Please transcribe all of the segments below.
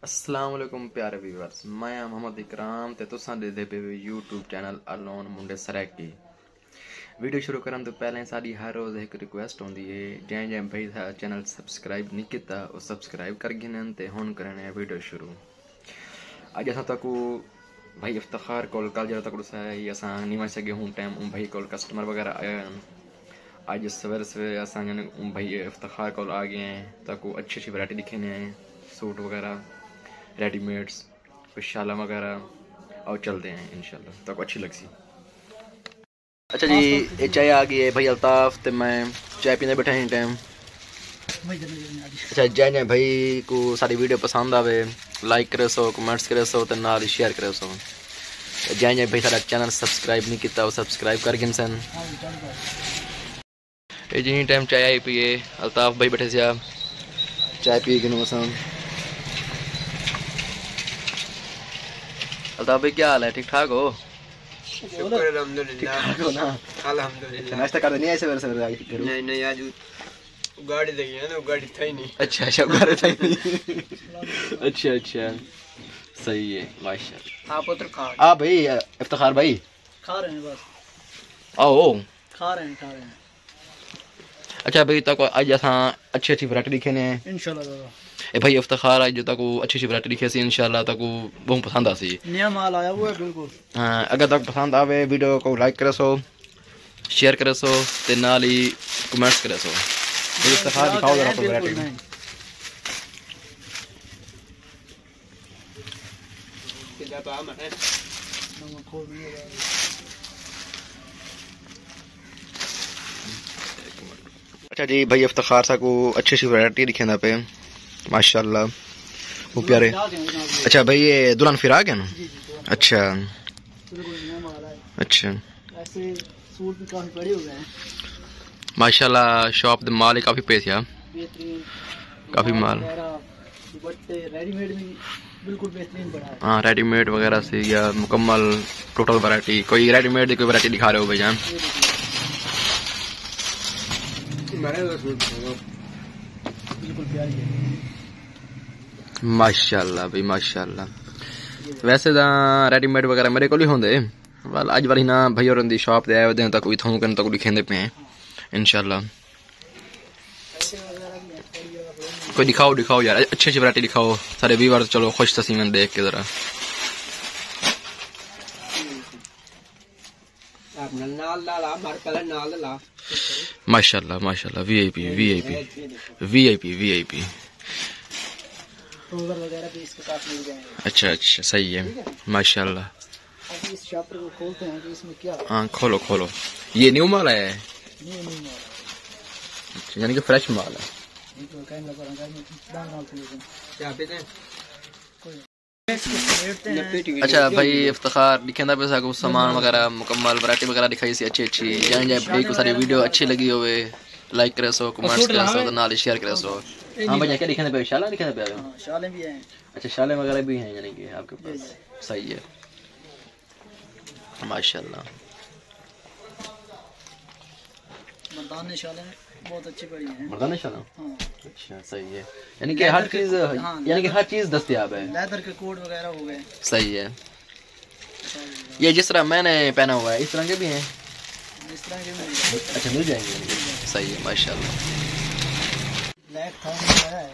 अस्सलाम वालेकुम प्यारे व्यूअर्स, मैं मोहम्मद इकराम ते तुसां देखदे पे यूट्यूब चैनल अलोन मुंडे सरैकी। वीडियो शुरू करन तो पहले साडी हर रोज़ एक रिक्वेस्ट होंदी है, जैं भाई चैनल सब्सक्राइब नहीं किया वो सब्सक्राइब कर गिनन ते हुन करने वीडियो शुरू। अज असां तक भाई इफ्तार कोल कल जरा तक असां नहीं वच सके हूँ टाइम भाई कोल कस्टमर वगैरह आया अज सवेरे सवेरे असां भाई इफ्तार कोल आ गए हैं तक अच्छी अच्छी वैरायटी दिखे हैं, सूट वगैरह रेडीमेड्स कुछ शाला वगैरह और चलते हैं इंशाल्लाह तक अच्छी लगसी। अच्छा जी, ये चाय आ गई है भाई अल्ताफ ते मैं चाय पीने बैठे हैं टाइम। अच्छा जै भाई को सारी वीडियो पसंद आवे लाइक करे सो, कमेंट्स करे सो ते नाल शेयर करे सो। जै भाई सारा चैनल सब्सक्राइब नहीं किया वो सब्सक्राइब कर गिन सन। ये जी टाइम चाय आई पिए अल्ताफ भाई बैठे से चाय पी गिनो असां। अल्ताफ भाई क्या हाल है, ठीक ठाक हो? नाश्ता कर नहीं ऐसे सवेरे नहीं आज गाड़ी देखी है ना, गाड़ी था ही नहीं। अच्छा अच्छा गाड़ी था ही नहीं। अच्छा अच्छा सही है माशाल्लाह। आप उधर खा आ भाई इफ्तिखार भाई खा रहे हैं, बस आओ खा रहे हैं। अच्छा भाई तक आज असां अच्छी अच्छी वैरायटी दिखे ने इंशाल्लाह। ए भाई इफ्तिखार आज तक अच्छी अच्छी वैरायटी दिखे सी इंशाल्लाह तक बहुत पसंद आसी। नया माल आया हुआ है बिल्कुल। हां अगर तक पसंद आवे वीडियो को लाइक करे सो, शेयर करे सो ते नाल ही कमेंट्स करे सो। इफ्तिखार दिखाओ जरा तो वैरायटी अच्छा जी भाई इफ्तिखार सा को अच्छी अच्छी वैरायटी दिखे ना पे माशाल्लाह वो प्यारे। अच्छा भाई ये दुल्हन फिराक है ना? अच्छा अच्छा ऐसे सूट भी काफी बड़े हो गए हैं माशाल्लाह। शॉप दे माल ही काफी पेश है, काफी माल रेडीमेड भी बिल्कुल बेहतरीन बना है। हाँ रेडीमेड वगैरह से या मुकम्मल टोटल वैरायटी। कोई रेडीमेड की कोई वैरायटी दिखा रहे हो भाईजान? माशाल्लाह भाई माशाल्लाह। वैसे तो रेडीमेड वगैरह मेरे को ही होंगे वाल अज वाली ना भाई और दी शॉप ते आए होते हैं तक इथों कन तक लिखेंदे पे हैं इंशाल्लाह। कोई दिखाओ दिखाओ यार अच्छी अच्छी वैरायटी दिखाओ सारे व्यूअर्स चलो खुश तसीमन देख के जरा। माशाल्लाह माशाल्लाह वीआईपी वीआईपी वीआईपी वीआईपी। अच्छा अच्छा सही है माशाल्लाह। इस शॉपर को खोलते हैं कि इसमें क्या। हाँ खोलो खोलो। ये न्यू माल है? यानी कि फ्रेश माल है। अच्छा भाई इफ्तिखार दिखेंदा पैसा को सामान वगैरह मुकम्मल वैरायटी वगैरह दिखाई सी अच्छी अच्छी। जै भाई को सारी वीडियो अच्छी लगी होवे लाइक करे सो, कमेंट्स करे सो तो नाल शेयर करे सो। हां भाई क्या दिखेंदा पे शाला दिखेंदा पे? हां शाले भी हैं। अच्छा शाले वगैरह भी हैं यानी कि आपके पास? सही है माशाल्लाह। मर्दाने शाले बहुत अच्छी पड़ी हैं। मर्दाने शाला? हां अच्छा सही है यानी कि हर चीज यानी कि हर चीज दस्तयाब है। लेदर के कोट वगैरह हो गए। सही है। ये जिस तरह मैंने पहना हुआ है इस तरह के भी हैं? इस तरह के भी। अच्छा मिल जाएंगे। सही है माशाल्लाह। ब्लैक था है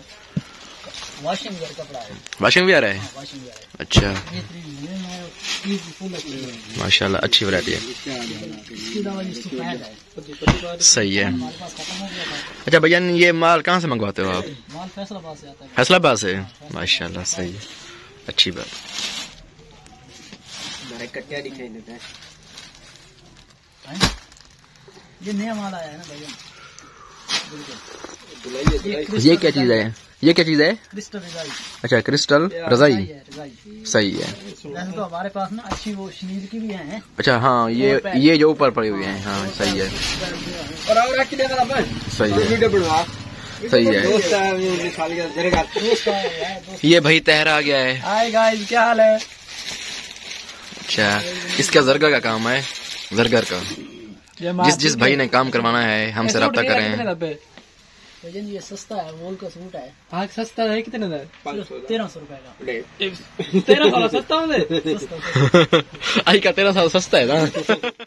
वॉशिंग वेयर कपड़ा है। वॉशिंग वेयर है? वॉशिंग वेयर है। अच्छा फुल माशाल्लाह अच्छी वैरायटी है। सही है। अच्छा भैया ये माल कहाँ से मंगवाते हो आप? माल फैसलाबाद से आता है। फैसलाबाद से? माशाल्लाह सही है अच्छी बात। कट्टिया दिखाई देता है। ये नया माल आया है ना भैया। ये क्या चीज है? ये क्या चीज है? क्रिस्टल रजाई। अच्छा क्रिस्टल रजाई सही है। वैसे तो हमारे पास ना अच्छी वो शनील की भी हैं। अच्छा हाँ ये जो ऊपर पड़ी हुई है हाँ सही है सही है सही है। ये भाई तहरा आ गया है। हाय गाइस क्या हाल है? अच्छा इसका जरगर का काम है, जरगर का। जिस भाई ने काम करवाना है हमसे रब्ता करें। भैया ये सस्ता है, वोल का सूट है। हाँ सस्ता है, कितने का? 1300 रुपए का। 1300 सस्ता है। सस्ता आई का 1300 सस्ता है ना।